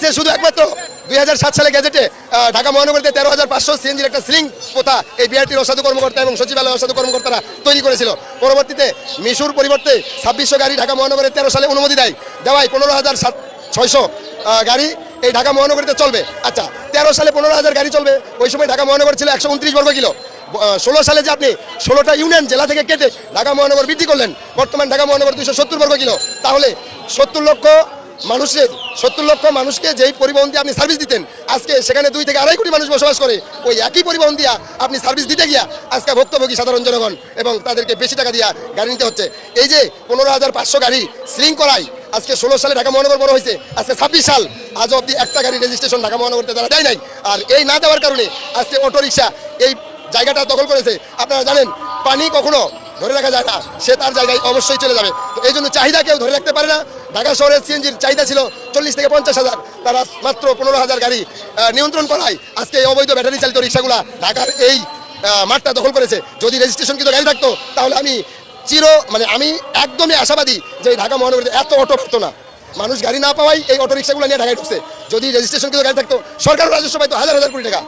আছে শুধু একমাত্র 2007 সালে গেজেটে ঢাকা মহানগরীতে 13,500 সিএনজির একটা সিলিং প্রথা এই বিআরটির অসাধু কর্মকর্তা এবং সচিবালয়ের অসাধু কর্মকর্তারা তৈরি করেছিল। পরবর্তীতে মিশুর পরিবর্তে 2600 গাড়ি ঢাকা মহানগরে 13 সালে অনুমতি দেওয়ায় 15,600 গাড়ি এই ঢাকা মহানগরীতে চলবে। আচ্ছা, 13 সালে 15,000 গাড়ি চলবে, ওই সময় ঢাকা মহানগর ছিল 129 বর্গ কিলো। 16 সালে যে আপনি 16টা ইউনিয়ন জেলা থেকে কেটে ঢাকা মহানগর বৃদ্ধি করলেন, বর্তমান ঢাকা মহানগর 270 বর্গ কিলো। তাহলে 70 লক্ষ মানুষকে যেই পরিবহন দিয়ে আপনি সার্ভিস দিতেন, আজকে সেখানে 2 থেকে 2.5 কোটি মানুষ বসবাস করে। ওই একই পরিবহন দিয়া আপনি সার্ভিস দিতে গিয়া আজকে ভুক্তভোগী সাধারণ জনগণ এবং তাদেরকে বেশি টাকা দিয়া গাড়ি নিতে হচ্ছে। এই যে 15,500 গাড়ি সিলিং করায় আজকে 16 সালে ঢাকা মহানগর বড় হয়েছে, আজকে 26 সাল, আজ অব্দি একটা গাড়ি রেজিস্ট্রেশন ঢাকা মহানগরতে তারা দেয় নাই। আর এই না দেওয়ার কারণে আজকে অটো রিক্সা এই জায়গাটা দখল করেছে। আপনারা জানেন পানি কখনো ধরে রাখা যায় না, সে তার জায়গায় অবশ্যই চলে যাবে। তো এই জন্য চাহিদা কেউ ধরে রাখতে পারে না। ঢাকা শহরের সিএনজির চাহিদা ছিল 40 থেকে 50,000, তারা মাত্র 15,000 গাড়ি নিয়ন্ত্রণ করায় আজকে এই অবৈধ ব্যাটারি চালিত রিক্সাগুলা ঢাকার এই মাঠটা দখল করেছে। যদি রেজিস্ট্রেশন কিন্তু গাড়ি থাকতো তাহলে আমি আমি একদমই আশাবাদী যে ঢাকা মহানগরীতে এত অটো পারতো না। মানুষ গাড়ি না পাওয়াই এই অটো রিক্সাগুলো নিয়ে ঢাকায় ঢুকছে। যদি রেজিস্ট্রেশন কিন্তু গাড়ি থাকতো, সরকার রাজস্ব পাইতো হাজার হাজার কোটি টাকা।